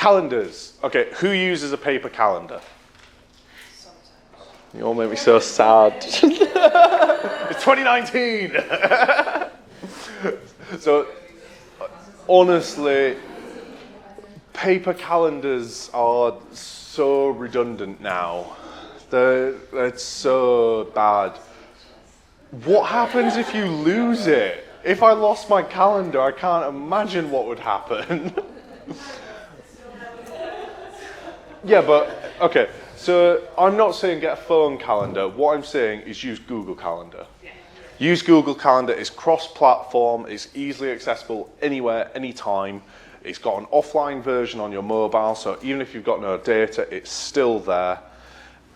Calendars. Okay, who uses a paper calendar? You all make me so sad. It's 2019. So, honestly, paper calendars are so redundant now. It's so bad. What happens if you lose it? If I lost my calendar, I can't imagine what would happen. Yeah, but, okay, so I'm not saying get a phone calendar. What I'm saying is use Google Calendar. Use Google Calendar. It's cross-platform. It's easily accessible anywhere, anytime. It's got an offline version on your mobile, so even if you've got no data, it's still there.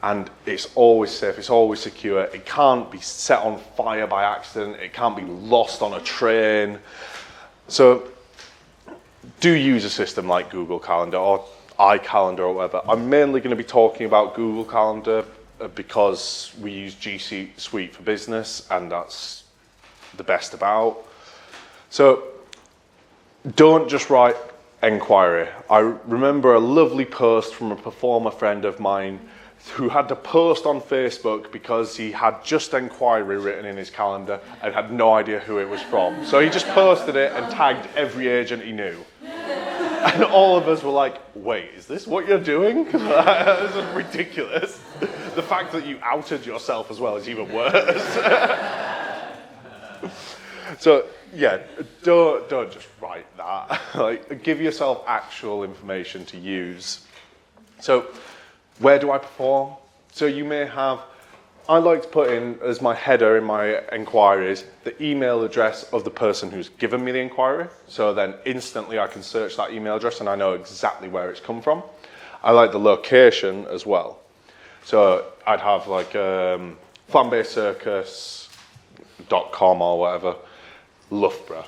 And it's always safe, it's always secure. It can't be set on fire by accident. It can't be lost on a train. So do use a system like Google Calendar or iCalendar or whatever. I'm mainly going to be talking about Google Calendar because we use G Suite for business, and that's the best about. So don't just write enquiry. I remember a lovely post from a performer friend of mine who had to post on Facebook because he had just enquiry written in his calendar and had no idea who it was from. So he just posted it and tagged every agent he knew. And all of us were like, wait, is this what you're doing? This is ridiculous. The fact that you outed yourself as well is even worse. So yeah, don't just write that. Like, give yourself actual information to use. So where do I perform? So you may have, I like to put in as my header in my enquiries the email address of the person who's given me the enquiry. So then instantly I can search that email address and I know exactly where it's come from. I like the location as well. So I'd have like flambeaucircus.com or whatever, Loughborough,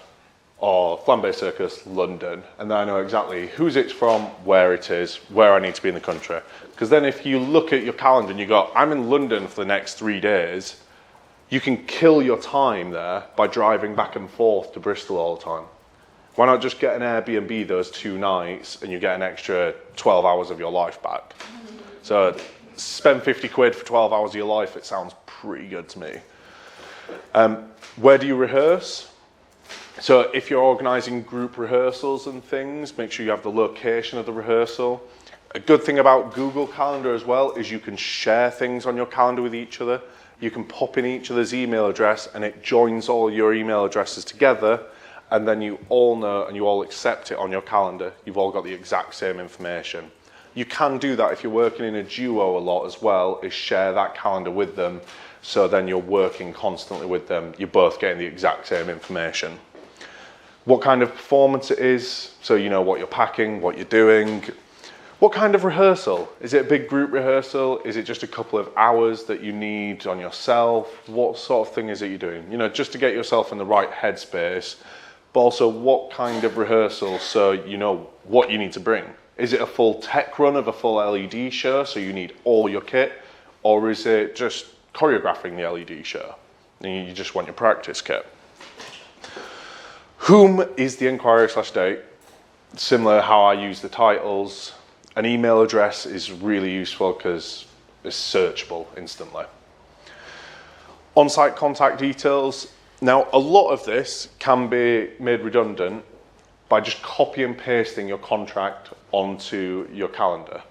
or Flambeau Circus, London, and then I know exactly whose it's from, where it is, where I need to be in the country. Because then if you look at your calendar and you go, I'm in London for the next 3 days, you can kill your time there by driving back and forth to Bristol all the time. Why not just get an Airbnb those 2 nights and you get an extra 12 hours of your life back? So spend 50 quid for 12 hours of your life, it sounds pretty good to me. Where do you rehearse? So if you're organising group rehearsals and things, make sure you have the location of the rehearsal. A good thing about Google Calendar as well is you can share things on your calendar with each other. You can pop in each other's email address and it joins all your email addresses together, and then you all know and you all accept it on your calendar. You've all got the exact same information. You can do that if you're working in a duo a lot as well, is share that calendar with them, so then you're working constantly with them. You're both getting the exact same information. What kind of performance it is, so you know what you're packing, what you're doing. What kind of rehearsal? Is it a big group rehearsal? Is it just a couple of hours that you need on yourself? What sort of thing is it you're doing? You know, just to get yourself in the right headspace, but also what kind of rehearsal so you know what you need to bring. Is it a full tech run of a full LED show, so you need all your kit? Or is it just choreographing the LED show and you just want your practice kit? Whom is the enquiry/date? Similar how I use the titles. An email address is really useful because it's searchable instantly. On-site contact details. Now, a lot of this can be made redundant by just copy and pasting your contract onto your calendar.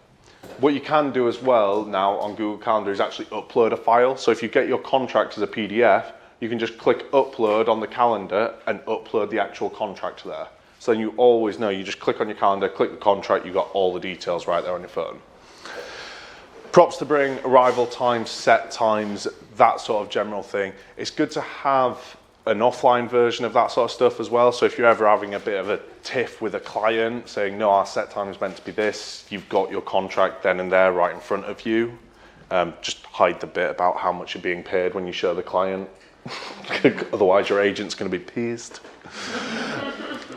What you can do as well now on Google Calendar is actually upload a file. So if you get your contract as a PDF, you can just click upload on the calendar and upload the actual contract there. So then you always know, you just click on your calendar, click the contract, you've got all the details right there on your phone. Props to bring, arrival times, set times, that sort of general thing. It's good to have an offline version of that sort of stuff as well. So if you're ever having a bit of a tiff with a client saying, no, our set time is meant to be this, you've got your contract then and there right in front of you. Just hide the bit about how much you're being paid when you show the client. Otherwise your agent's going to be pissed.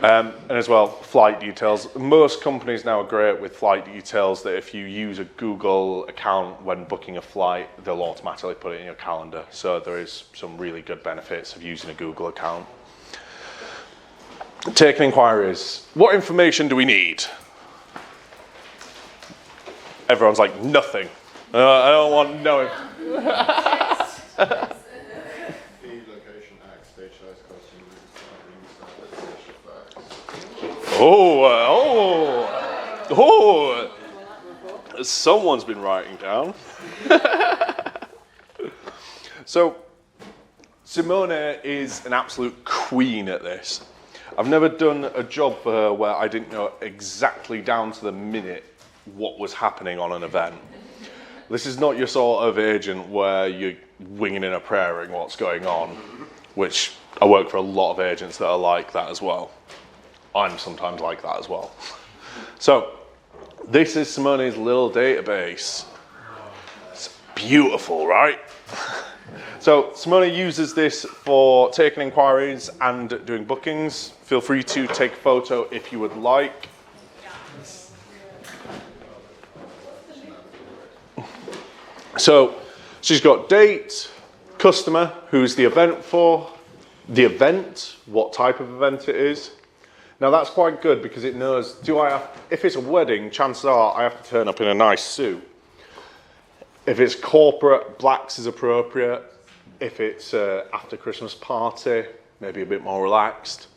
And as well, flight details. Most companies now are great with flight details that if you use a Google account when booking a flight, they'll automatically put it in your calendar. So there is some really good benefits of using a Google account. Taking inquiries. What information do we need? Everyone's like, nothing. I don't want no. Someone's been writing down. So, Simone is an absolute queen at this. I've never done a job for her where I didn't know exactly down to the minute what was happening on an event. This is not your sort of agent where you're winging in a prayer and what's going on, which I work for a lot of agents that are like that as well. I'm sometimes like that as well. So, this is Simone's little database. It's beautiful, right? So, Simone uses this for taking inquiries and doing bookings. Feel free to take a photo if you would like. So, she's got date, customer, who's the event for, the event, what type of event it is. Now that's quite good because it knows, if it's a wedding, chances are I have to turn up in a nice suit. If it's corporate, blacks is appropriate. If it's after Christmas party, maybe a bit more relaxed.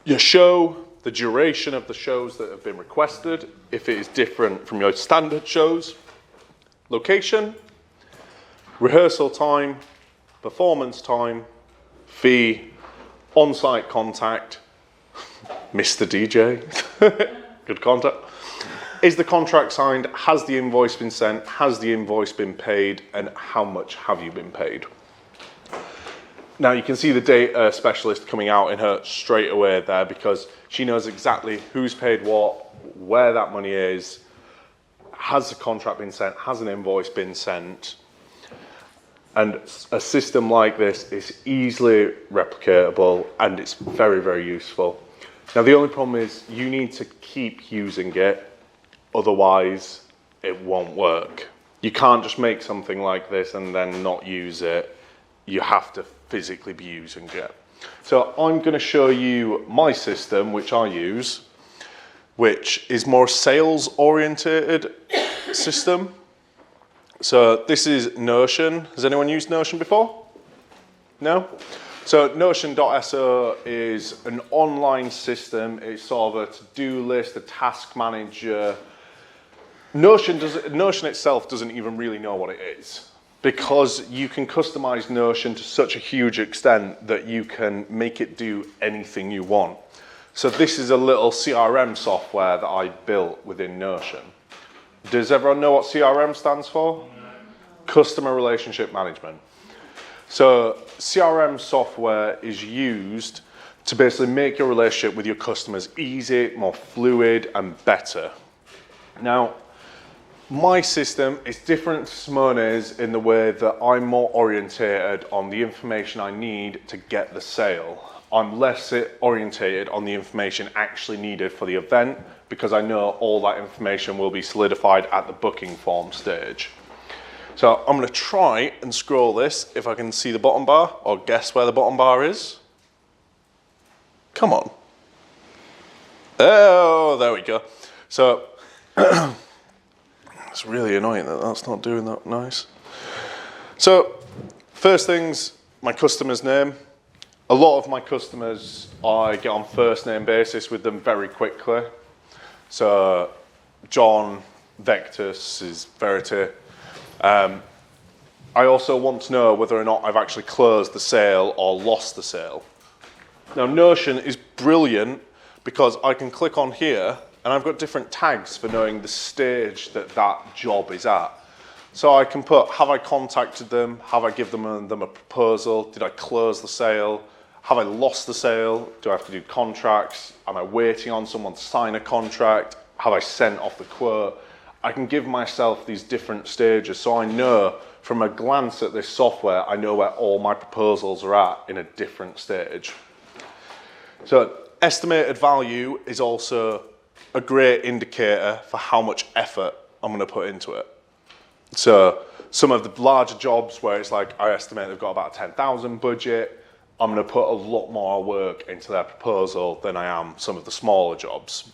Your show, the duration of the shows that have been requested, if it is different from your standard shows. Location, rehearsal time, performance time, fee, on-site contact, Mr. DJ, good contact. Is the contract signed? Has the invoice been sent? Has the invoice been paid? And how much have you been paid? Now you can see the data specialist coming out in her straight away there because she knows exactly who's paid what, where that money is, has the contract been sent, has an invoice been sent. And a system like this is easily replicatable and it's very, very useful. Now the only problem is you need to keep using it, otherwise it won't work. You can't just make something like this and then not use it. You have to physically be using it. So I'm going to show you my system, which I use, which is more sales orientated system. So this is Notion. Has anyone used Notion before? No? So Notion.so is an online system. It's sort of a to-do list, a task manager. Notion itself doesn't even really know what it is because you can customize Notion to such a huge extent that you can make it do anything you want. So this is a little CRM software that I built within Notion. Does everyone know what CRM stands for? Customer Relationship Management. So CRM software is used to basically make your relationship with your customers easy, more fluid, and better. Now, my system is different to Simone's in the way that I'm more orientated on the information I need to get the sale. I'm less orientated on the information actually needed for the event because I know all that information will be solidified at the booking form stage. So I'm going to try and scroll this if I can see the bottom bar or guess where the bottom bar is. Come on. Oh, there we go. So it's really annoying that that's not doing that nice. So first things, my customer's name. A lot of my customers, I get on first name basis with them very quickly. So John, Vectus is Verity. I also want to know whether or not I've actually closed the sale or lost the sale. Now Notion is brilliant because I can click on here and I've got different tags for knowing the stage that that job is at. So I can put, have I contacted them? Have I given them a proposal? Did I close the sale? Have I lost the sale? Do I have to do contracts? Am I waiting on someone to sign a contract? Have I sent off the quote? I can give myself these different stages so I know from a glance at this software, I know where all my proposals are at in a different stage. So estimated value is also a great indicator for how much effort I'm going to put into it. So some of the larger jobs where it's like I estimate they've got about 10,000 budget, I'm going to put a lot more work into their proposal than I am some of the smaller jobs.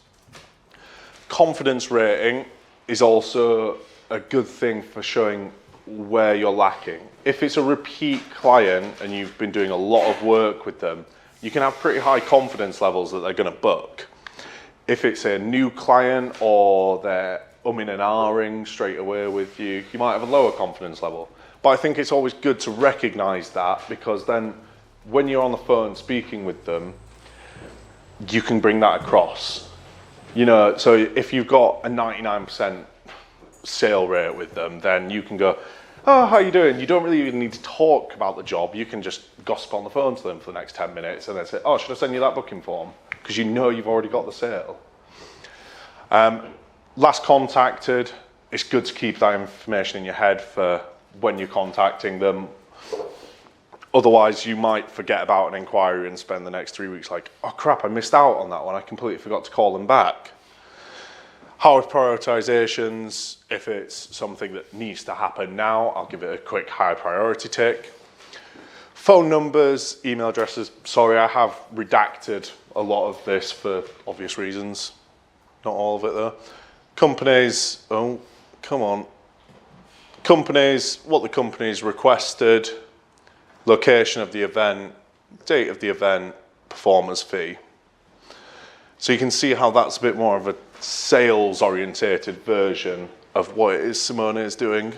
Confidence rating is also a good thing for showing where you're lacking. If it's a repeat client and you've been doing a lot of work with them, you can have pretty high confidence levels that they're going to book. If it's a new client or they're umming and ahhing straight away with you, you might have a lower confidence level. But I think it's always good to recognize that, because then when you're on the phone speaking with them, you can bring that across. You know, so if you've got a 99% sale rate with them, then you can go, oh, how you doing? You don't really even need to talk about the job. You can just gossip on the phone to them for the next 10 minutes and then say, oh, should I send you that booking form? Because you know you've already got the sale. Last contacted, it's good to keep that information in your head for when you're contacting them. Otherwise, you might forget about an inquiry and spend the next 3 weeks like, oh crap, I missed out on that one. I completely forgot to call them back. How with prioritizations, if it's something that needs to happen now, I'll give it a quick high priority tick. Phone numbers, email addresses. Sorry, I have redacted a lot of this for obvious reasons. Not all of it though. Companies, oh, come on. Companies, what the company's requested, location of the event, date of the event, performance fee. So you can see how that's a bit more of a sales orientated version of what it is Simone is doing.